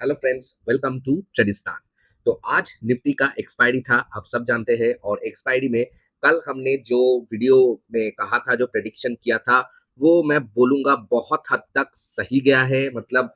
Hello friends, welcome to Tradistan. तो आज Nifty का एक्सपायरी था, आप सब जानते हैं। और एक्सपायरी में कल हमने जो वीडियो में कहा था, जो प्रेडिक्शन किया था, वो मैं बोलूंगा बहुत हद तक सही गया है। मतलब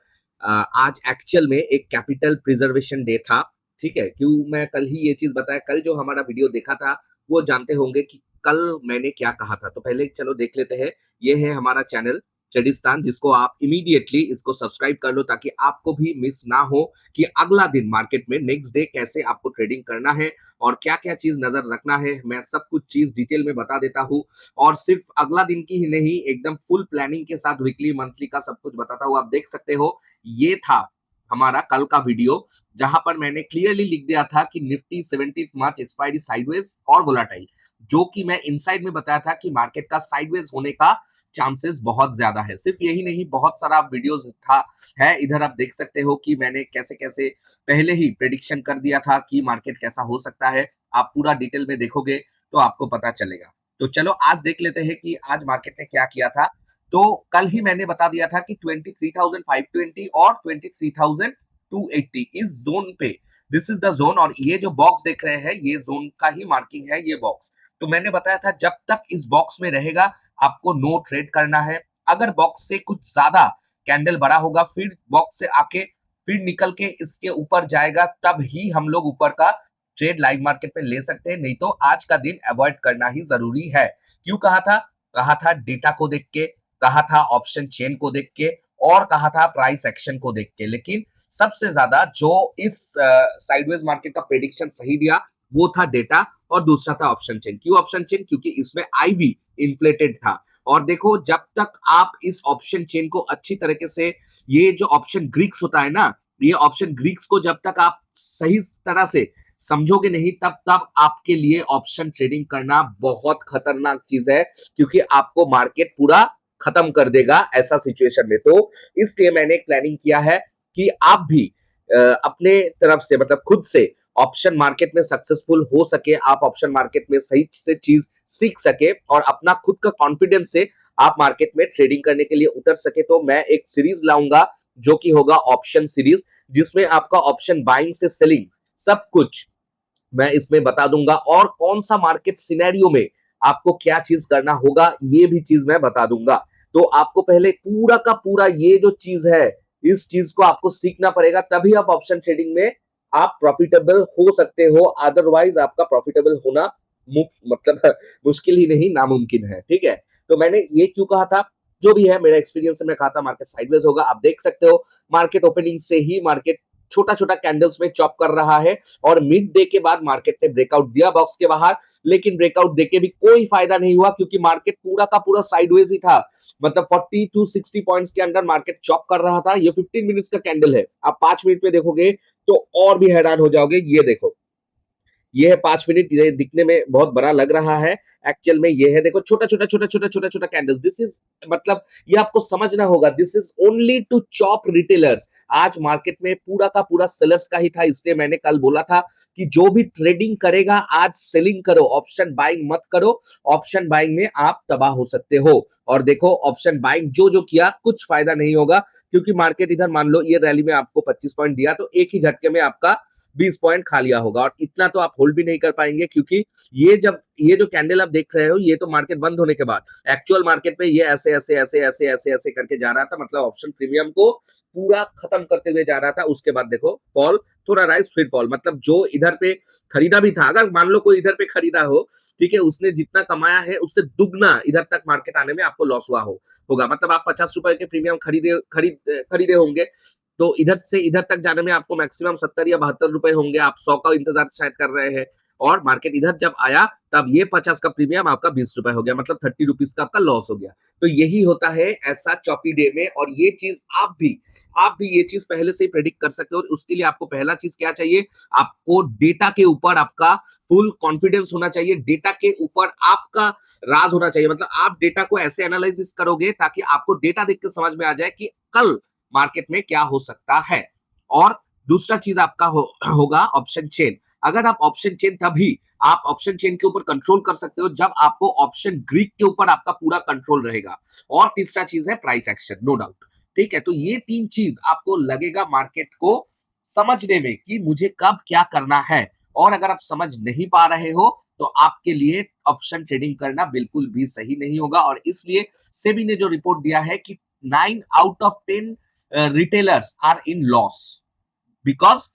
आज एक्चुअल में एक कैपिटल प्रिजर्वेशन डे था। ठीक है, क्यों मैं कल ही ये चीज बताया, कल जो हमारा वीडियो देखा था वो जानते होंगे कि कल मैंने क्या कहा था। तो पहले चलो देख लेते हैं। ये है हमारा चैनल ट्रेडिस्तान, जिसको आप इमीडिएटली इसको सब्सक्राइब कर लो ताकि आपको भी मिस ना हो कि अगला दिन मार्केट में नेक्स्ट डे कैसे आपको ट्रेडिंग करना है और क्या क्या चीज नजर रखना है। मैं सब कुछ चीज डिटेल में बता देता हूँ। और सिर्फ अगला दिन की ही नहीं, एकदम फुल प्लानिंग के साथ वीकली मंथली का सब कुछ बताता हूँ। आप देख सकते हो, ये था हमारा कल का वीडियो, जहां पर मैंने क्लियरली लिख दिया था कि निफ्टी 17 मार्च एक्सपायरी साइडवेज और वोलाटाइल, जो कि मैं इनसाइड में बताया था कि मार्केट का साइडवेज होने का चांसेस बहुत ज्यादा है। सिर्फ यही नहीं, बहुत सारा वीडियोस था है इधर, आप देख सकते हो कि मैंने कैसे कैसे पहले ही प्रेडिक्शन कर दिया था कि मार्केट कैसा हो सकता है। आप पूरा डिटेल में देखोगे तो आपको पता चलेगा। तो चलो आज देख लेते हैं कि आज मार्केट ने क्या किया था। तो कल ही मैंने बता दिया था कि 23,520 और 23,280 इस जोन पे, दिस इज द जोन। और ये जो बॉक्स देख रहे हैं, ये जोन का ही मार्किंग है ये बॉक्स। तो मैंने बताया था जब तक इस बॉक्स में रहेगा आपको नो ट्रेड करना है। अगर बॉक्स से कुछ ज्यादा कैंडल बड़ा होगा, फिर बॉक्स से आके फिर निकल के इसके ऊपर जाएगा, तब ही हम लोग ऊपर का ट्रेड लाइव मार्केट में ले सकते हैं। नहीं तो आज का दिन अवॉइड करना ही जरूरी है। क्यों कहा था डेटा को देख के, कहा था ऑप्शन चेन को देख के, और कहा था प्राइस एक्शन को देख के। लेकिन सबसे ज्यादा जो इस साइडवेज मार्केट का प्रेडिक्शन सही दिया वो था डेटा, और दूसरा था ऑप्शन चेन। क्यों ऑप्शन चेन? क्योंकि इसमें आईवी इन्फ्लेटेड था। और देखो, जब तक आप इस ऑप्शन चेन को अच्छी तरीके से, ये जो ऑप्शन ग्रीक्स होता है ना, ये ऑप्शन ग्रीक्स को जब तक आप सही तरह से समझोगे नहीं, तब तक आपके लिए ऑप्शन ट्रेडिंग करना बहुत खतरनाक चीज है। क्योंकि आपको मार्केट पूरा खत्म कर देगा ऐसा सिचुएशन में। तो इसलिए मैंने एक प्लानिंग किया है कि आप भी अपने तरफ से, मतलब खुद से ऑप्शन मार्केट में सक्सेसफुल हो सके, आप ऑप्शन मार्केट में सही से चीज सीख सके और अपना खुद का कॉन्फिडेंस से आप मार्केट में ट्रेडिंग करने के लिए उतर सके। तो मैं एक सीरीज लाऊंगा जो कि होगा ऑप्शन सीरीज, जिसमें आपका ऑप्शन बाइंग से सेलिंग सब कुछ मैं इसमें बता दूंगा। और कौन सा मार्केट सिनेरियो में आपको क्या चीज करना होगा, ये भी चीज मैं बता दूंगा। तो आपको पहले पूरा का पूरा ये जो चीज है, इस चीज को आपको सीखना पड़ेगा, तभी आप ऑप्शन ट्रेडिंग में आप प्रॉफिटेबल हो सकते हो। अदरवाइज आपका प्रॉफिटेबल होना मतलब मुश्किल ही नहीं, नामुमकिन है। ठीक है, तो मैंने ये क्यों कहा था, जो भी है मेरा एक्सपीरियंस से मैं कहा था मार्केट साइडवेज होगा। आप देख सकते हो मार्केट ओपनिंग से ही मार्केट छोटा छोटा कैंडल्स में चॉप कर रहा है, और मिड डे के बाद मार्केट ने ब्रेकआउट दिया बॉक्स के बाहर। लेकिन ब्रेकआउट देके भी कोई फायदा नहीं हुआ, क्योंकि मार्केट पूरा का पूरा साइडवेज ही था। मतलब 40 टू 60 पॉइंट्स के अंदर मार्केट चॉप कर रहा था। ये 15 मिनट्स का कैंडल है, आप 5 मिनट में देखोगे तो और भी हैरान हो जाओगे। ये देखो, ये है 5 मिनट, ये दिखने में बहुत बड़ा लग रहा है, एक्चुअल में ये है, देखो छोटा छोटा छोटा छोटा छोटा छोटा कैंडल्स। दिस इज, मतलब ये आपको समझना होगा, this is only to chop retailers. आज मार्केट में पूरा का पूरा सेलर्स का ही था। इसलिए मैंने कल बोला था कि जो भी ट्रेडिंग करेगा आज सेलिंग करो, ऑप्शन बाइंग मत करो। ऑप्शन बाइंग में आप तबाह हो सकते हो। और देखो, ऑप्शन बाइंग जो जो किया, कुछ फायदा नहीं होगा। क्योंकि मार्केट इधर मान लो ये रैली में आपको 25 पॉइंट दिया, तो एक ही झटके में आपका 20 पॉइंट खा लिया होगा। और इतना तो आप होल्ड भी नहीं कर पाएंगे, क्योंकि ये जो कैंडल आप देख रहे हो, ये तो मार्केट बंद होने के बाद, एक्चुअल मार्केट में ये ऐसे ऐसे ऐसे ऐसे ऐसे ऐसे करके जा रहा था। मतलब ऑप्शन प्रीमियम को पूरा खत्म करते हुए जा रहा था। उसके बाद देखो फॉल, थोड़ा राइज, फिर फॉल। मतलब जो इधर पे खरीदा भी था, अगर मान लो कोई इधर पे खरीदा हो, ठीक है, उसने जितना कमाया है उससे दुगना इधर तक मार्केट आने में आपको लॉस हुआ होगा। मतलब आप 50 रुपए के प्रीमियम खरीदे होंगे, तो इधर से इधर तक जाने में आपको मैक्सिमम 70 या 72 रुपए होंगे। आप 100 का इंतजार शायद कर रहे हैं, और मार्केट इधर जब आया तब ये 50 का प्रीमियम आपका 20 रुपए हो गया, मतलब 30 रुपीज का आपका लॉस हो गया। तो यही होता है ऐसा चौपी डे में। और ये चीज आप भी ये चीज पहले से ही प्रेडिक्ट कर सकते हो। और उसके लिए आपको पहला चीज क्या चाहिए, आपको डेटा के ऊपर आपका फुल कॉन्फिडेंस होना चाहिए। डेटा के ऊपर आपका राज होना चाहिए। मतलब आप डेटा को ऐसे एनालिसिस करोगे ताकि आपको डेटा देख के समझ में आ जाए कि कल मार्केट में क्या हो सकता है। और दूसरा चीज आपका होगा ऑप्शन चेन। अगर आप ऑप्शन चेन, तभी आप ऑप्शन चेन के ऊपर कंट्रोल कर सकते हो जब आपको ऑप्शन ग्रीक के ऊपर आपका पूरा कंट्रोल रहेगा। और तीसरा चीज है प्राइस एक्शन, नो डाउट। ठीक है, तो ये तीन चीज आपको लगेगा मार्केट को समझने में कि मुझे कब क्या करना है। और अगर आप समझ नहीं पा रहे हो तो आपके लिए ऑप्शन ट्रेडिंग करना बिल्कुल भी सही नहीं होगा। और इसलिए सेबी ने जो रिपोर्ट दिया है कि 9 out of 10 retailers are in loss, because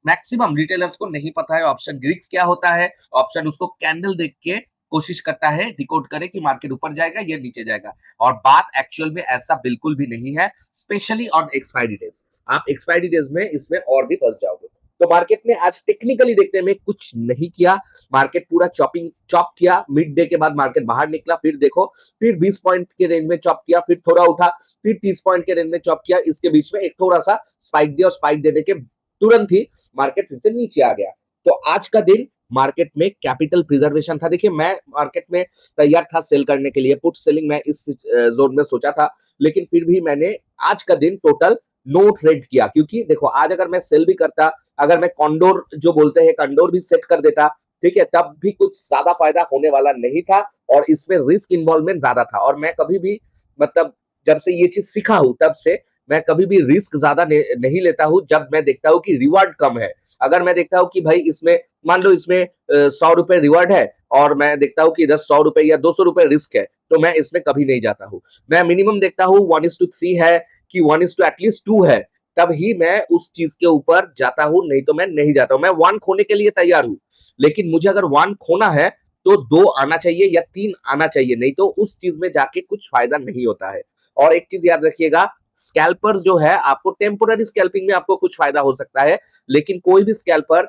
maximum retailers को नहीं पता है ऑप्शन ग्रीक्स क्या होता है। ऑप्शन उसको कैंडल देख के कोशिश करता है डिकोड करे कि मार्केट ऊपर जाएगा या नीचे जाएगा, और बात एक्चुअल में ऐसा बिल्कुल भी नहीं है, स्पेशली ऑन एक्सपायरी डेज। आप एक्सपायरी डेज में इसमें और भी फंस जाओगे। तो मार्केट ने आज टेक्निकली देखने में कुछ नहीं किया। मार्केट पूरा चॉप किया, मिड डे के बाद मार्केट बाहर निकला, फिर देखो फिर 20 पॉइंट के रेंज में चॉप किया, फिर थोड़ा उठा, फिर 30 पॉइंट के रेंज में चॉप किया, इसके बीच में एक थोड़ा सा स्पाइक दिया और स्पाइक देने के तुरंत ही मार्केट फिर से नीचे आ गया। तो आज का दिन मार्केट में कैपिटल प्रिजर्वेशन था। देखिए मैं मार्केट में तैयार था सेल करने के लिए, पुट सेलिंग में इस जोन में सोचा था, लेकिन फिर भी मैंने आज का दिन टोटल नो ट्रेड किया, क्योंकि देखो आज अगर मैं सेल भी करता, अगर मैं कॉन्डोर जो बोलते हैं कॉन्डोर भी सेट कर देता, ठीक है, तब भी कुछ ज्यादा फायदा होने वाला नहीं था और इसमें रिस्क इन्वॉल्वमेंट ज्यादा था। और मैं कभी भी मतलब जब से ये चीज सीखा हूं तब से मैं कभी भी रिस्क ज्यादा नहीं लेता हूं जब मैं देखता हूं कि रिवार्ड कम है। अगर मैं देखता हूं कि भाई इसमें मान लो इसमें 100 रुपए रिवार्ड है और मैं देखता हूं कि 100 रुपए या 200 रुपए रिस्क है, तो मैं इसमें कभी नहीं जाता हूं। मैं मिनिमम देखता हूं 1:3 है कि 1:@2 है, तब ही मैं उस चीज के ऊपर जाता हूं, नहीं तो मैं नहीं जाता हूं। मैं 1 खोने के लिए तैयार हूं, लेकिन मुझे अगर 1 खोना है तो 2 आना चाहिए या 3 आना चाहिए, नहीं तो उस चीज में जाके कुछ फायदा नहीं होता है। और एक चीज याद रखिएगा, स्कैल्पर्स जो है आपको टेम्पोररी स्कैल्पिंग में आपको कुछ फायदा हो सकता है, लेकिन कोई भी स्कैल्पर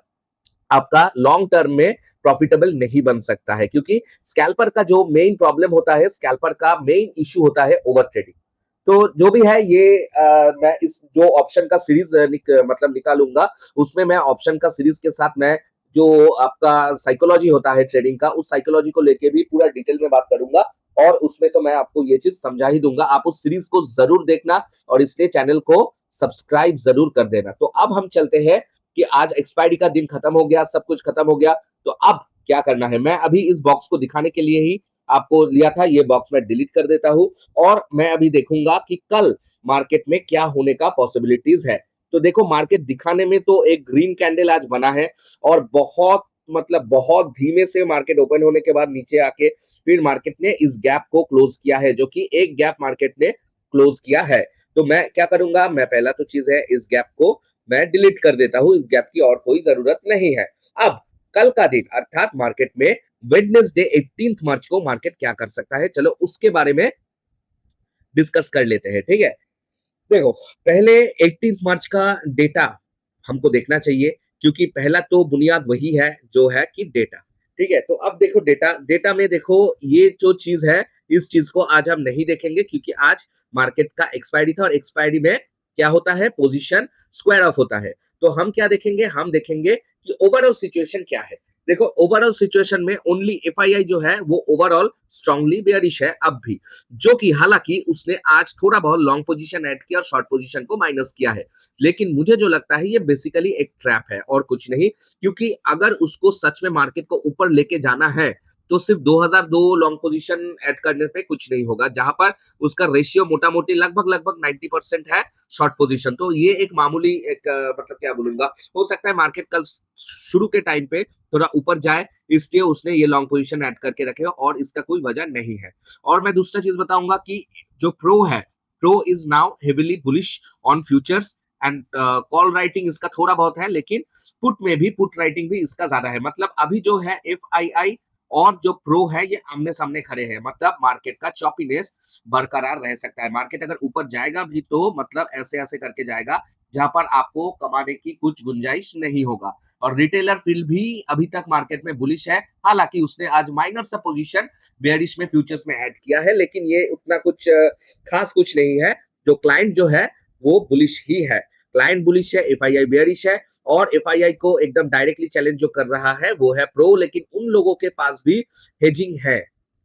आपका लॉन्ग टर्म में प्रॉफिटेबल नहीं बन सकता है, क्योंकि स्कैल्पर का जो मेन प्रॉब्लम होता है, स्कैल्पर का मेन इश्यू होता है ओवर ट्रेडिंग। तो जो भी है ये मैं इस जो ऑप्शन का सीरीज मतलब निकालूंगा, उसमें मैं ऑप्शन का सीरीज के साथ मैं जो आपका साइकोलॉजी होता है ट्रेडिंग का, उस साइकोलॉजी को लेके भी पूरा डिटेल में बात करूंगा, और उसमें तो मैं आपको ये चीज समझा ही दूंगा। आप उस सीरीज को जरूर देखना और इसलिए चैनल को सब्सक्राइब जरूर कर देना। तो अब हम चलते हैं कि आज एक्सपायरी का दिन खत्म हो गया, सब कुछ खत्म हो गया, तो अब क्या करना है। मैं अभी इस बॉक्स को दिखाने के लिए ही आपको लिया था, ये बॉक्स मैं डिलीट कर देता हूं और मैं अभी देखूंगा कि कल मार्केट में क्या होने का पॉसिबिलिटीज है। तो देखो मार्केट दिखाने में तो एक ग्रीन कैंडल आज बना है और बहुत मतलब बहुत धीमे से मार्केट ओपन होने के बाद नीचे आके फिर मार्केट ने इस गैप को क्लोज किया है, जो कि एक गैप मार्केट ने क्लोज किया है। तो मैं क्या करूंगा, मैं पहला तो चीज है इस गैप को मैं डिलीट कर देता हूं, इस गैप की और कोई जरूरत नहीं है। अब कल का दिन अर्थात मार्केट में वेडनेसडे 18 मार्च को मार्केट क्या कर सकता है, चलो उसके बारे में डिस्कस कर लेते हैं, ठीक है। देखो पहले 18 मार्च का डेटा हमको देखना चाहिए, क्योंकि पहला तो बुनियाद वही है जो है कि डेटा, ठीक है। तो अब देखो डेटा डेटा में देखो ये जो चीज है, इस चीज को आज हम नहीं देखेंगे, क्योंकि आज मार्केट का एक्सपायरी था और एक्सपायरी में क्या होता है, पोजीशन स्क्वायर ऑफ होता है। तो हम क्या देखेंगे, हम देखेंगे कि ओवरऑल सिचुएशन क्या है। देखो ओवरऑल सिचुएशन में ओनली एफआईआई जो है वो ओवरऑल स्ट्रांगली बेयरिश है अब भी, जो कि हालांकि उसने आज थोड़ा बहुत लॉन्ग पोजीशन ऐड किया और शॉर्ट पोजीशन को माइनस किया है, लेकिन मुझे जो लगता है ये बेसिकली एक ट्रैप है और कुछ नहीं। क्योंकि अगर उसको सच में मार्केट को ऊपर लेके जाना है तो सिर्फ 2002 लॉन्ग पोजीशन ऐड करने पे कुछ नहीं होगा, जहां पर उसका रेशियो मोटा मोटी लगभग लगभग 90% है शॉर्ट पोजीशन। तो ये एक मामूली एक मतलब क्या बोलूंगा, हो सकता है मार्केट कल शुरू के टाइम पे थोड़ा ऊपर जाए, इसलिए उसने ये लॉन्ग पोजीशन ऐड करके रखे और इसका कोई वजह नहीं है। और मैं दूसरा चीज बताऊंगा कि जो प्रो है, pro is now heavily bullish on futures and call writing इसका थोड़ा बहुत है, लेकिन पुट में भी पुट राइटिंग भी इसका ज्यादा है। मतलब अभी जो है एफ आई आई और जो प्रो है ये आमने सामने खड़े हैं, मतलब मार्केट का चॉपीनेस बरकरार रह सकता है। मार्केट अगर ऊपर जाएगा भी तो मतलब ऐसे ऐसे करके जाएगा जहां पर आपको कमाने की कुछ गुंजाइश नहीं होगा। और रिटेलर फील्ड भी अभी तक मार्केट में बुलिश है, हालांकि उसने आज माइनर सा पोजीशन बेयरिश में फ्यूचर्स में ऐड किया है, लेकिन ये उतना कुछ खास कुछ नहीं है। जो क्लाइंट जो है वो बुलिश ही है, क्लाइंट बुलिश है, एफआईआई बेयरिश है। और एफआईआई को एकदम डायरेक्टली चैलेंज जो कर रहा है वो है प्रो, लेकिन उन लोगों के पास भी हेजिंग है,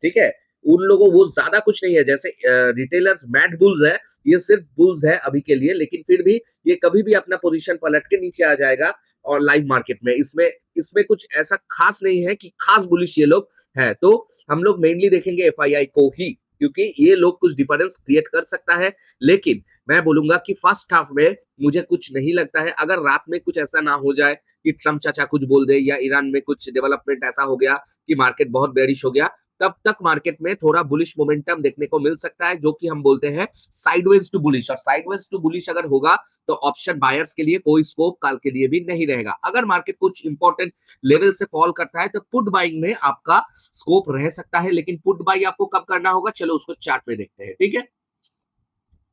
ठीक है। उन लोगों वो ज्यादा कुछ नहीं है, जैसे रिटेलर्स मैड बुल्स है, ये सिर्फ बुल्स है अभी के लिए, लेकिन फिर भी ये कभी भी अपना पोजीशन पलट के नीचे आ जाएगा। और लाइव मार्केट में इसमें इसमें कुछ ऐसा खास नहीं है कि खास बुलिश ये लोग है। तो हम लोग मेनली देखेंगे एफआईआई को ही, क्योंकि ये लोग कुछ डिफरेंस क्रिएट कर सकता है, लेकिन मैं बोलूंगा कि फर्स्ट हाफ में मुझे कुछ नहीं लगता है, अगर रात में कुछ ऐसा ना हो जाए कि ट्रम्प चाचा कुछ बोल दे या ईरान में कुछ डेवलपमेंट ऐसा हो गया कि मार्केट बहुत बेरिश हो गया, तब तक मार्केट में थोड़ा बुलिश मोमेंटम देखने को मिल सकता है, जो कि हम बोलते हैं साइडवेज टू बुलिश। और साइडवेज टू बुलिश अगर होगा तो ऑप्शन बायर्स के लिए कोई स्कोप काल के लिए भी नहीं रहेगा। अगर मार्केट कुछ इंपॉर्टेंट लेवल से फॉल करता है तो पुट बाइंग में आपका स्कोप रह सकता है, लेकिन पुट बाई आपको कब करना होगा, चलो उसको चार्ट में देखते हैं। ठीक है,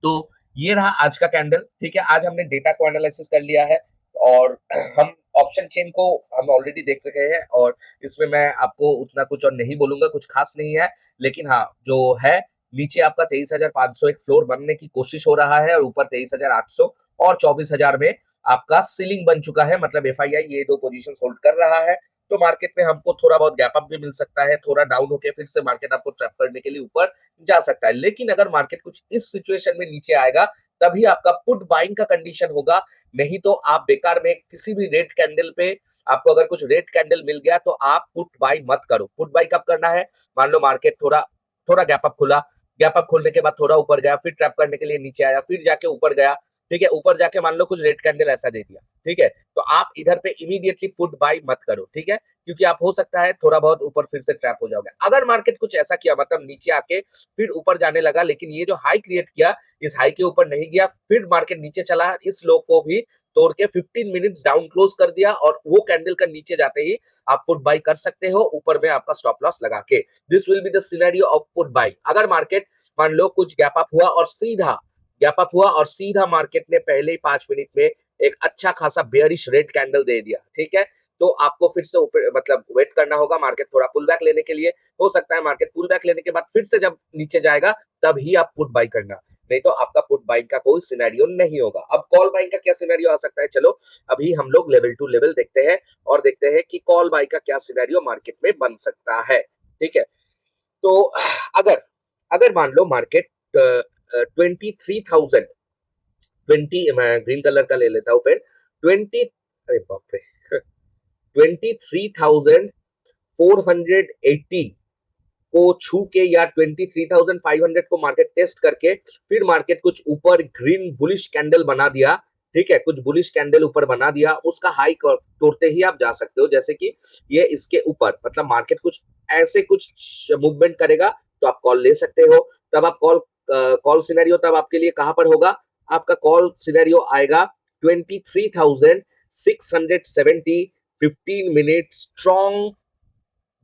तो ये रहा आज का कैंडल। ठीक है, आज हमने डेटा को एनालिसिस कर लिया है और हम ऑप्शन चेन को हम ऑलरेडी देख रहे हैं, और इसमें मैं आपको उतना कुछ और नहीं बोलूंगा, कुछ खास नहीं है। लेकिन हाँ, जो है नीचे आपका 23,500 एक फ्लोर बनने की कोशिश हो रहा है, और ऊपर 23,800 और 24,000 में आपका सीलिंग बन चुका है, मतलब एफआईआई ये दो पोजीशन होल्ड कर रहा है। तो मार्केट में हमको थोड़ा बहुत गैप अप भी मिल सकता है, थोड़ा डाउन होकर फिर से मार्केट आपको ट्रैप करने के लिए ऊपर जा सकता है। लेकिन अगर मार्केट कुछ इस सिचुएशन में नीचे आएगा तभी आपका पुट बाइंग का कंडीशन होगा, नहीं तो आप बेकार में किसी भी रेड कैंडल पे, आपको अगर कुछ रेड कैंडल मिल गया तो आप पुट बाई मत करो। पुट बाई कब करना है, मान लो मार्केट थोड़ा थोड़ा गैप अप खुला, गैप अप खोलने के बाद थोड़ा ऊपर गया, फिर ट्रैप करने के लिए नीचे आया, फिर जाके ऊपर गया। ठीक है, ऊपर जाके मान लो कुछ रेड कैंडल ऐसा दे दिया, ठीक है, तो आप इधर पे इमीडिएटली पुट बाई मत करो। ठीक है, क्योंकि आप हो सकता है थोड़ा बहुत ऊपर फिर से ट्रैप हो जाओगे। अगर मार्केट कुछ ऐसा किया, मतलब नीचे आके फिर ऊपर जाने लगा, लेकिन ये जो हाई क्रिएट किया इस हाई के ऊपर नहीं गया, फिर मार्केट नीचे चला, इस लो को भी तोड़ के 15 मिनट्स डाउन क्लोज कर दिया, और वो कैंडल का नीचे जाते ही आप पुट बाई कर सकते हो, ऊपर में आपका स्टॉप लॉस लगा के। This will be the scenario of put by. अगर मार्केट मान लो कुछ गैप अप हुआ और सीधा गैप अप हुआ और सीधा मार्केट ने पहले ही 5 मिनट में एक अच्छा खासा बेयरिश रेड कैंडल दे दिया, ठीक है, तो आपको फिर से ऊपर मतलब वेट करना होगा मार्केट थोड़ा पुल बैक लेने के लिए। हो सकता है मार्केट पुल बैक लेने के बाद फिर से जब नीचे जाएगा तब ही आप पुट बाई करना, नहीं तो आपका पुट बाइंग का कोई सिनेरियो नहीं होगा। अब कॉल बाइंग का क्या सिनेरियो आ सकता है, चलो अभी हम लोग लेवल टू लेवल देखते हैं और देखते हैं कि कॉल बाई का क्या सिनेरियो मार्केट में बन सकता है। ठीक है, तो अगर अगर मान लो मार्केट 23,000 20, मैं ग्रीन कलर का ले लेता हूँ फिर 20, अरे बाप रे 23,480 को छू के या 23,500 को मार्केट टेस्ट करके फिर मार्केट कुछ ऊपर ग्रीन बुलिश कैंडल बना दिया, ठीक है, कुछ बुलिश कैंडल ऊपर बना दिया, उसका हाई तोड़ते ही आप जा सकते हो। जैसे कि ये इसके ऊपर, मतलब मार्केट कुछ ऐसे कुछ मूवमेंट करेगा तो आप कॉल ले सकते हो। तब आप कॉल सिनेरियो तब आपके लिए कहां पर होगा, आपका कॉल सिनेरियो आएगा 23,670 15 minute strong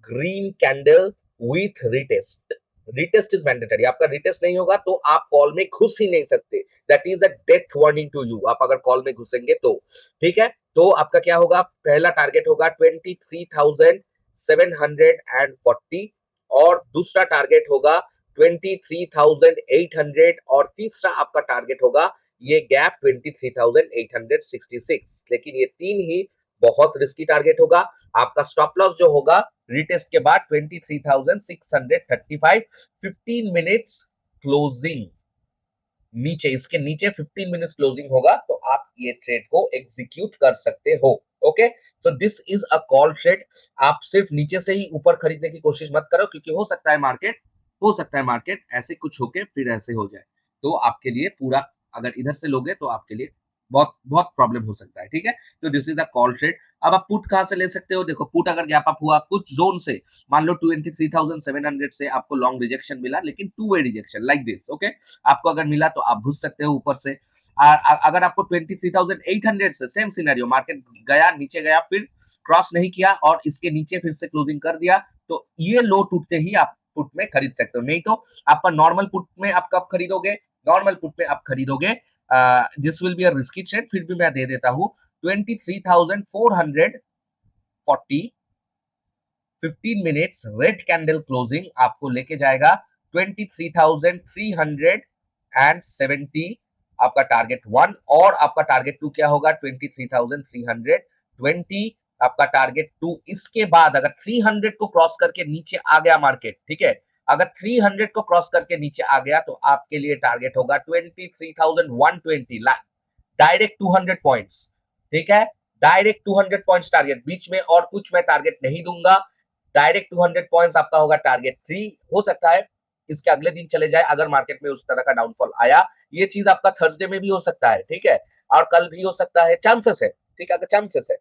green candle with retest. Retest is mandatory, आपका रिटेस्ट नहीं होगा तो आप कॉल में घुस ही नहीं सकते। That is a death warning to you, आप अगर कॉल में घुसेंगे तो। ठीक है, तो आपका क्या होगा, पहला टारगेट होगा 23,740 और दूसरा टारगेट होगा 23,800 और तीसरा आपका टारगेट होगा ये गैप 23,866। लेकिन ये तीन ही बहुत रिस्की टारगेट होगा। आपका स्टॉप लॉस जो होगा रिटेस्ट के बाद 23,635 15 मिनट्स क्लोजिंग नीचे, इसके नीचे 15 मिनट्स क्लोजिंग होगा तो आप ये ट्रेड को एग्जीक्यूट कर सकते हो। ओके, तो this is a call trade. आप सिर्फ नीचे से ही ऊपर खरीदने की कोशिश मत करो, क्योंकि हो सकता है मार्केट ऐसे कुछ होके फिर ऐसे हो जाए, तो आपके लिए पूरा, अगर इधर से लोगे तो आपके लिए बहुत बहुत प्रॉब्लम हो सकता है। ठीक है, तो this is a call trade. अब आप पुट कहां से ले सकते हो, देखो पुट अगर गैप अप हुआ कुछ जोन से, मान लो 23,700 से आपको लॉन्ग रिजेक्शन मिला, लेकिन two way rejection like this, okay, आपको अगर मिला तो आप घुस सकते हो ऊपर से। अगर आपको 23,800 से सेम सिनेरियो, मार्केट गया नीचे गया फिर क्रॉस नहीं किया और इसके नीचे फिर से क्लोजिंग कर दिया, तो ये लो टूटते ही आप पुट में खरीद सकते हो। नहीं तो आपका नॉर्मल पुट में आप कब खरीदोगे, नॉर्मल पुट में आप खरीदोगे, this will be a risky trade, फिर भी मैं दे देता हूं 23,440 15 मिनट्स रेड कैंडल क्लोजिंग आपको लेके जाएगा 23,370, आपका टारगेट 1, और आपका टारगेट 2 क्या होगा 23,320, आपका टारगेट 2। इसके बाद अगर 300 को क्रॉस करके नीचे आ गया मार्केट, ठीक है, अगर 300 को क्रॉस करके नीचे आ गया तो आपके लिए टारगेट होगा 23,120, डायरेक्ट 200 पॉइंट्स। ठीक है, डायरेक्ट 200 पॉइंट्स टारगेट, बीच में और कुछ मैं टारगेट नहीं दूंगा, डायरेक्ट 200 पॉइंट्स आपका होगा टारगेट 3। हो सकता है इसके अगले दिन चले जाए अगर मार्केट में उस तरह का डाउनफॉल आया। ये चीज आपका थर्सडे में भी हो सकता है, ठीक है, और कल भी हो सकता है, चांसेस है, ठीक है, चांसेस है।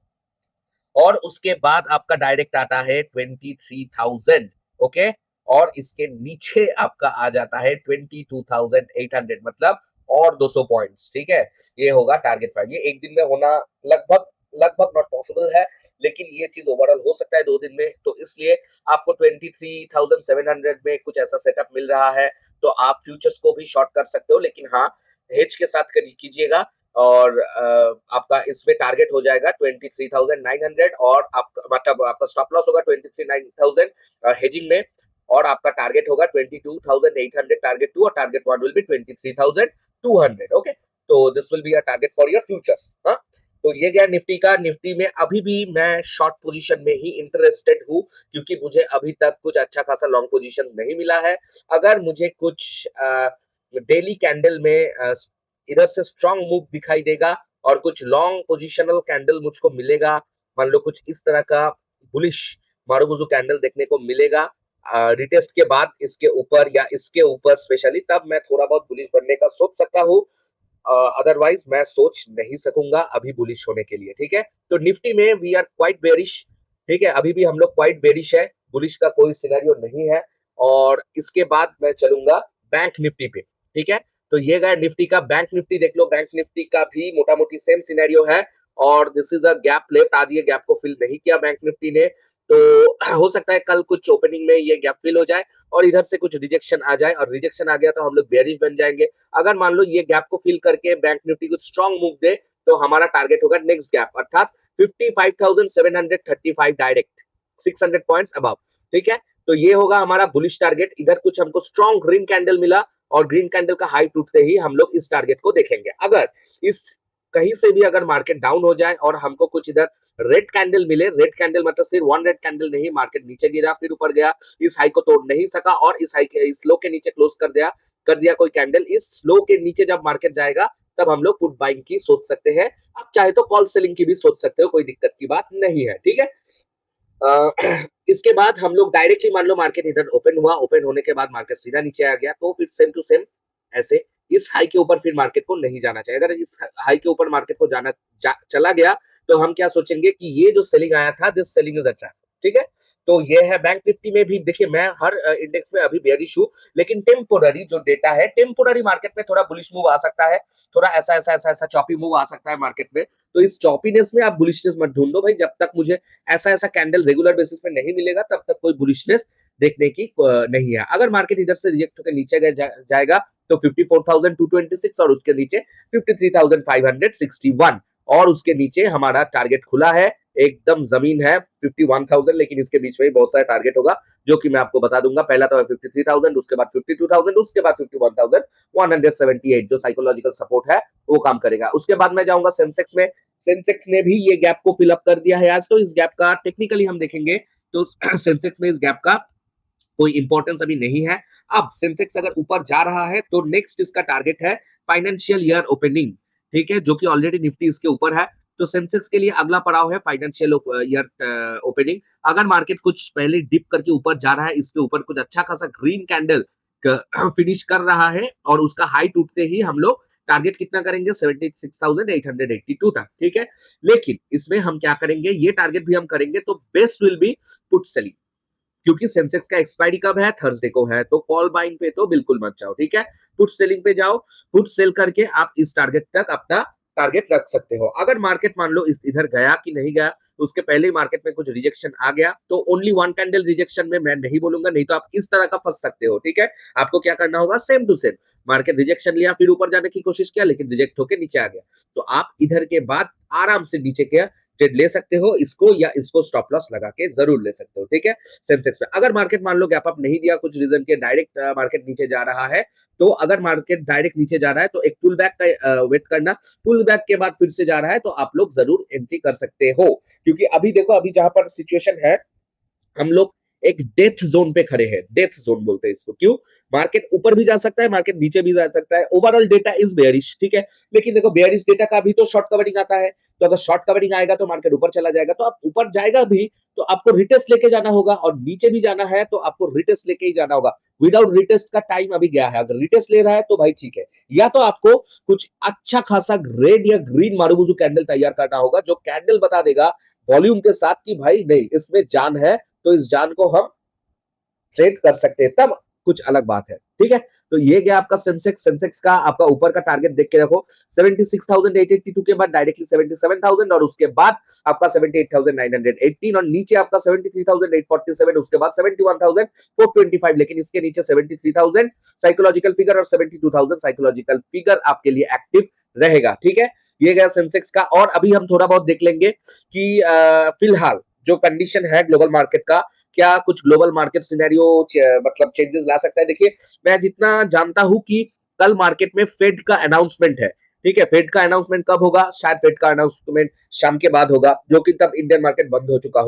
और उसके बाद आपका डायरेक्ट आता है 23,000, ओके, और इसके नीचे आपका आ जाता है 22,800, मतलब और 200 पॉइंट्स, ठीक है। ये होगा टारगेट प्राइस। ये एक दिन में होना लगभग लगभग नॉट पॉसिबल है, लेकिन ये चीज ओवरऑल हो सकता है 2 दिन में, तो इसलिए आपको 23,700 में कुछ ऐसा सेटअप मिल रहा है, तो आप फ्यूचर्स को भी शॉर्ट कर सकते हो, लेकिन हाँ, हेज के साथ कीजिएगा। और आपका इसमें टारगेट हो जाएगा 23,900, और आपका मतलब आपका स्टॉप लॉस होगा 23,900 हेजिंग में, और आपका टारगेट होगा 22,800 टारगेट 2, और टारगेट 1 विल बी 23,200, ओके। तो this will be a target for your futures. हाँ, तो ये गया निफ्टी का। निफ्टी में अभी भी मैं शॉर्ट पोजीशन में ही इंटरेस्टेड हूँ, क्योंकि मुझे अभी तक कुछ अच्छा खासा लॉन्ग पोजीशन नहीं मिला है। अगर मुझे कुछ डेली कैंडल में इधर से स्ट्रॉन्ग मूव दिखाई देगा और कुछ लॉन्ग पोजिशनल कैंडल मुझको मिलेगा, मान लो कुछ इस तरह का बुलिश मारुमुजु कैंडल देखने को मिलेगा रिटेस्ट के बाद इसके ऊपर या इसके ऊपर स्पेशली, तब मैं थोड़ा बहुत बुलिश बनने का सोच सकता हूँ। अदरवाइज मैं सोच नहीं सकूंगा अभी बुलिश होने के लिए, ठीक है। तो निफ्टी में वी आर क्वाइट बेरिश, ठीक है, अभी भी हम लोग क्वाइट बेरिश है, बुलिश का कोई सिनेरियो नहीं है। और इसके बाद मैं चलूंगा बैंक निफ्टी पे, ठीक है। तो ये गया निफ्टी का। बैंक निफ्टी देख लो, बैंक निफ्टी का भी मोटा मोटी सेम सिनेरियो है, और this is a gap left. आज ये गैप को फिल नहीं किया बैंक निफ्टी ने, तो हो सकता है कल कुछ ओपनिंग में ये गैप फिल हो जाए और इधर से कुछ रिजेक्शन आ जाए, और रिजेक्शन आ गया तो हम लोग बेरिश बन जाएंगे। अगर मान लो ये गैप को फिल करके बैंक निफ्टी कुछ स्ट्रॉन्ग मूव दे, तो हमारा टारगेट होगा नेक्स्ट गैप, अर्थात 55,735 डायरेक्ट, 600 पॉइंट्स अबव, ठीक है। तो ये होगा हमारा बुलिश टारगेट। इधर कुछ हमको स्ट्रॉन्ग ग्रीन कैंडल मिला, और ग्रीन कैंडल का हाई टूटते ही हम लोग इस टारगेट को देखेंगे। अगर इस कहीं से भी अगर मार्केट डाउन हो जाए और हमको कुछ इधर रेड कैंडल मिले, रेड कैंडल मतलब सिर्फ वन रेड कैंडल नहीं, मार्केट नीचे गिरा फिर ऊपर गया, इस हाई को तोड़ नहीं सका और इस हाई के इस लो के नीचे क्लोज कर दिया कोई कैंडल, इस लो के नीचे जब मार्केट जाएगा तब हम लोग पुट बाइंग की सोच सकते हैं। आप चाहे तो कॉल सेलिंग की भी सोच सकते हो, कोई दिक्कत की बात नहीं है, ठीक है। इसके बाद हम लोग डायरेक्टली मान लो मार्केट इधर ओपन हुआ, ओपन होने के बाद मार्केट सीधा नीचे आ गया, तो फिर सेम टू सेम ऐसे इस हाई के ऊपर फिर मार्केट को नहीं जाना चाहिए। अगर इस हाई के ऊपर मार्केट को चला गया, तो हम क्या सोचेंगे कि ये जो सेलिंग आया था, this selling is a trap, ठीक है। तो ये है बैंक निफ्टी में भी। देखिए, मैं हर इंडेक्स में अभी बेयरिश हूँ, लेकिन टेम्पोररी जो डेटा है, टेम्पोररी मार्केट में थोड़ा बुलिश मूव आ सकता है, थोड़ा ऐसा ऐसा ऐसा ऐसा चॉपी मूव आ सकता है मार्केट में। तो इस चॉपीनेस में आप बुलिशनेस मत ढूंढो भाई, जब तक मुझे ऐसा ऐसा कैंडल रेगुलर बेसिस पे नहीं मिलेगा तब तक कोई बुलिशनेस देखने की नहीं है। अगर मार्केट इधर से रिजेक्ट होकर नीचे जाएगा तो 54,226, और उसके नीचे 53,561, और उसके नीचे हमारा टारगेट खुला है, एकदम जमीन है 51,000, लेकिन इसके बीच में ही बहुत सारा टारगेट होगा जो कि मैं आपको बता दूंगा। पहला तो है 53,000, उसके बाद 52,000, उसके बाद 51,178, जो साइकोलॉजिकल सपोर्ट है वो काम करेगा। उसके बाद मैं जाऊंगा सेंसेक्स में। सेंसेक्स ने भी ये गैप को फिल अप कर दिया है आज, तो इस गैप का टेक्निकली हम देखेंगे तो सेंसेक्स में इस गैप का कोई इंपॉर्टेंस अभी नहीं है। अब सेंसेक्स अगर ऊपर जा रहा है तो नेक्स्ट इसका टारगेट है फाइनेंशियल ईयर ओपनिंग, ठीक है, जो कि ऑलरेडी निफ्टी इसके ऊपर है। तो सेंसेक्स के लिए अगला पड़ाव है फाइनेंशियल ईयर ओपनिंग। अगर मार्केट कुछ पहले डिप करके ऊपर जा रहा है, इसके ऊपर कुछ अच्छा खासा ग्रीन कैंडल फिनिश कर रहा है, और उसका हाई टूटते ही हम लोग टारगेट कितना करेंगे, 76,882 तक, ठीक है। लेकिन इसमें हम क्या करेंगे, ये टारगेट भी हम करेंगे तो best will be put selling, क्योंकि सेंसेक्स का एक्सपायरी कब है, थर्सडे को है, तो कॉल बाइंग पे तो बिल्कुल मत जाओ, ठीक है। पुट सेलिंग पे जाओ, पुट सेल करके आप इस टारगेट तक अपना टारगेट रख सकते हो। अगर मार्केट मान लो इधर गया कि नहीं गया, उसके पहले ही मार्केट में कुछ रिजेक्शन आ गया, तो ओनली वन कैंडल रिजेक्शन में मैं नहीं बोलूंगा, नहीं तो आप इस तरह का फंस सकते हो, ठीक है। आपको क्या करना होगा, same to same market rejection लिया, फिर ऊपर जाने की कोशिश किया, लेकिन रिजेक्ट होकर नीचे आ गया, तो आप इधर के बाद आराम से नीचे के ट्रेड ले सकते हो, इसको या इसको स्टॉप लॉस लगा के जरूर ले सकते हो, ठीक है। सेंसेक्स में अगर मार्केट मान लो गैप अप नहीं दिया कुछ रीजन के, डायरेक्ट मार्केट नीचे जा रहा है, तो अगर मार्केट डायरेक्ट नीचे जा रहा है तो एक पुल बैक का वेट करना, पुल बैक के बाद फिर से जा रहा है तो आप लोग जरूर एंट्री कर सकते हो। क्योंकि अभी देखो, अभी जहां पर सिचुएशन है, हम लोग एक डेथ जोन पे खड़े हैं, डेथ जोन बोलते हैं इसको। क्यों, मार्केट ऊपर भी जा सकता है, मार्केट नीचे भी जा सकता है, ओवरऑल डेटा इज बेयरिश, ठीक है। लेकिन देखो, बेयरिश डेटा का भी तो शॉर्ट कवरिंग आता है, तो अगर शॉर्ट कवरिंग आएगा तो मार्केट ऊपर चला जाएगा, तो आप ऊपर जाएगा भी तो आपको रिटेस्ट लेके जाना होगा, और नीचे भी जाना है तो आपको रिटेस्ट लेके ही जाना होगा। विदाउट रिटेस्ट का टाइम अभी गया है, अगर रिटेस्ट ले रहा है तो भाई ठीक है, या तो आपको कुछ अच्छा खासा रेड या ग्रीन मारुबुजू कैंडल तैयार करना होगा, जो कैंडल बता देगा वॉल्यूम के साथ कि भाई नहीं, इसमें जान है, तो इस जान को हम ट्रेड कर सकते हैं, तब कुछ अलग बात है। ठीक है, तो ये गया आपका सेंसेक्स का आपका ऊपर का टारगेट देख के रखो 76,882 के बाद डायरेक्टली 77,000, और उसके बाद आपका 78,918, और नीचे आपका 73,847, उसके बाद 71,425, लेकिन इसके नीचे 73,000 साइकोलॉजिकल फिगर और 72,000 साइकोलॉजिकल फिगर आपके लिए एक्टिव रहेगा। ठीक है, ये गया सेंसेक्स का। और अभी हम थोड़ा बहुत देख लेंगे कि फिलहाल जो कंडीशन है ग्लोबल मार्केट का, क्या कुछ ग्लोबल मार्केट सिनेरियो मतलब चेंजेस ला सकता है। देखिए, मैं जितना जानता हूं कि कल मार्केट में फेड का अनाउंसमेंट है। ठीक है, फेड का अनाउंसमेंट कब होगा? शायद फेड का अनाउंसमेंट शाम के बाद होगा, जो कि तब इंडियन मार्केट बंद हो चुका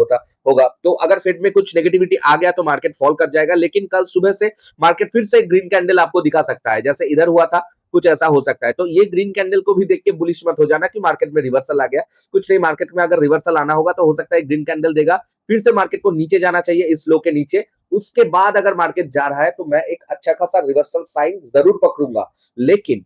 होगा। तो अगर फेड में कुछ नेगेटिविटी आ गया तो मार्केट फॉल कर जाएगा, लेकिन कल सुबह से मार्केट फिर से ग्रीन कैंडल आपको दिखा सकता है, जैसे इधर हुआ था कुछ ऐसा हो सकता है। तो ये ग्रीन कैंडल को भी देख के बुलिश मत हो जाना कि मार्केट में रिवर्सल आ गया, कुछ नहीं। मार्केट में अगर रिवर्सल आना होगा तो हो सकता है ग्रीन कैंडल देगा, फिर से मार्केट को नीचे जाना चाहिए इस लो के नीचे, उसके बाद अगर मार्केट जा रहा है तो मैं एक अच्छा खासा रिवर्सल साइन जरूर पकड़ूंगा। लेकिन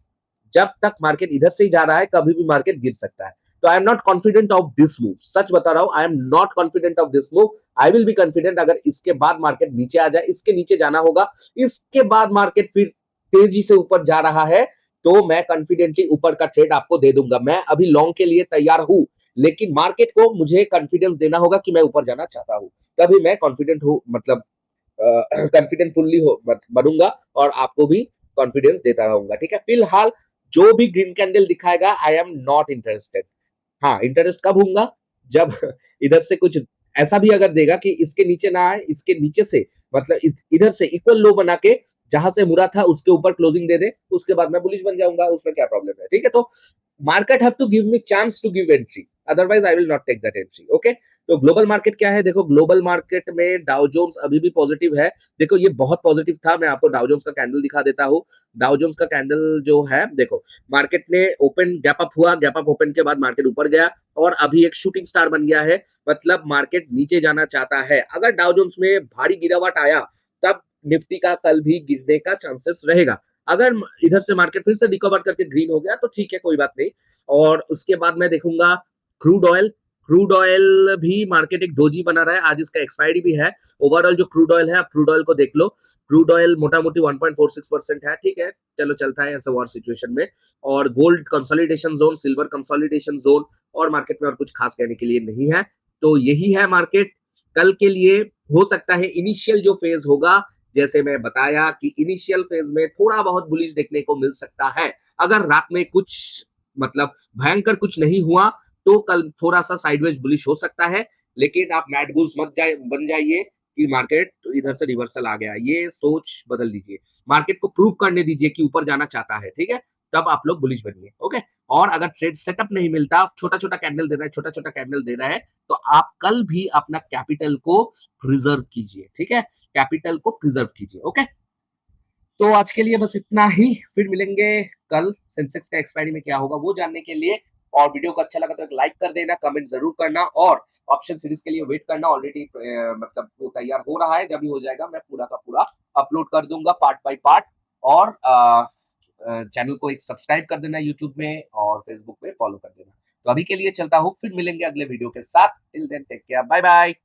जब तक मार्केट इधर से ही जा रहा है, कभी भी मार्केट गिर सकता है। तो I am not confident of this move, सच बता रहा हूं, I am not confident of this move. I will be confident अगर इसके बाद मार्केट नीचे आ जाए, इसके नीचे जाना होगा, इसके बाद मार्केट फिर तेजी से ऊपर जा रहा है, तो मैं कॉन्फिडेंटली ऊपर का ट्रेड आपको दे दूंगा। मैं अभी लॉन्ग के लिए तैयार हूं, लेकिन मार्केट को मुझे कॉन्फिडेंस देना होगा कि मैं ऊपर जाना चाहता हूं, तभी मैं कॉन्फिडेंट हूं, मतलब कॉन्फिडेंट फुल्ली हो बनूंगा, और आपको भी कॉन्फिडेंस देता रहूंगा। ठीक है, फिलहाल जो भी ग्रीन कैंडल दिखाएगा आई एम नॉट इंटरेस्टेड। हाँ, इंटरेस्ट कब होऊंगा? जब इधर से कुछ ऐसा भी अगर देगा कि इसके नीचे ना आए, इसके नीचे से मतलब इधर से इक्वल लो बना के जहां से मुड़ा था उसके ऊपर क्लोजिंग दे दे, उसके बाद मैं बुलिश बन जाऊंगा, उसमें क्या प्रॉब्लम है। ठीक है, तो market have to give me chance to give entry, otherwise I will not take that entry. Okay, तो ग्लोबल मार्केट क्या है? देखो, ग्लोबल मार्केट में डाउ जोन्स अभी भी पॉजिटिव है। देखो, ये बहुत पॉजिटिव था। मैं आपको डाउ जोन्स का कैंडल दिखा देता हूँ। डाउ जोन्स का कैंडल जो है, देखो, मार्केट ने ओपन गैप अप हुआ, गैप अप ओपन के बाद मार्केट ऊपर गया, और अभी एक शूटिंग स्टार बन गया है, मतलब मार्केट नीचे जाना चाहता है। अगर डाउ जोन्स में भारी गिरावट आया, तब निफ्टी का कल भी गिरने का चांसेस रहेगा। अगर इधर से मार्केट फिर से रिकवर करके ग्रीन हो गया तो ठीक है, कोई बात नहीं। और उसके बाद मैं देखूंगा क्रूड ऑयल। क्रूड ऑयल भी मार्केट एक डोजी बना रहा है, आज इसका एक्सपायरी भी है। ओवरऑल जो क्रूड ऑयल है, आप क्रूड ऑयल को देख लो, क्रूड ऑयल मोटा मोटी 1.46% है। ठीक है, चलो चलता है ऐसे वॉर सिचुएशन में। और gold consolidation zone, silver consolidation zone, और मार्केट में और कुछ खास कहने के लिए नहीं है। तो यही है मार्केट कल के लिए। हो सकता है इनिशियल जो फेज होगा, जैसे मैं बताया कि इनिशियल फेज में थोड़ा बहुत बुलिश देखने को मिल सकता है। अगर रात में कुछ मतलब भयंकर कुछ नहीं हुआ तो कल थोड़ा सा साइडवेज बुलिश हो सकता है, लेकिन आप मैड बुल्स मत बन जाइए कि मार्केट इधर से रिवर्सल आ गया। ये सोच बदल दीजिए, मार्केट को प्रूव करने दीजिए कि ऊपर जाना चाहता है। ठीक है, तब आप लोग बुलिश बनिए। ओके, और अगर ट्रेड सेटअप नहीं मिलता, छोटा छोटा कैंडल दे रहा है, छोटा छोटा कैंडल दे रहा है, तो आप कल भी अपना कैपिटल को प्रिजर्व कीजिए। ठीक है, कैपिटल को प्रिजर्व कीजिए। ओके, तो आज के लिए बस इतना ही, फिर मिलेंगे कल सेंसेक्स का एक्सपायरी में क्या होगा वो जानने के लिए। और वीडियो को अच्छा लगा तो एक लाइक कर देना, कमेंट जरूर करना, और ऑप्शन सीरीज के लिए वेट करना। ऑलरेडी मतलब वो तैयार हो रहा है, जब भी हो जाएगा मैं पूरा का पूरा अपलोड कर दूंगा पार्ट बाय पार्ट। और चैनल को एक सब्सक्राइब कर देना यूट्यूब में, और फेसबुक पे फॉलो कर देना। तो अभी के लिए चलता हूँ, फिर मिलेंगे अगले वीडियो के साथ। Till then take care, bye bye.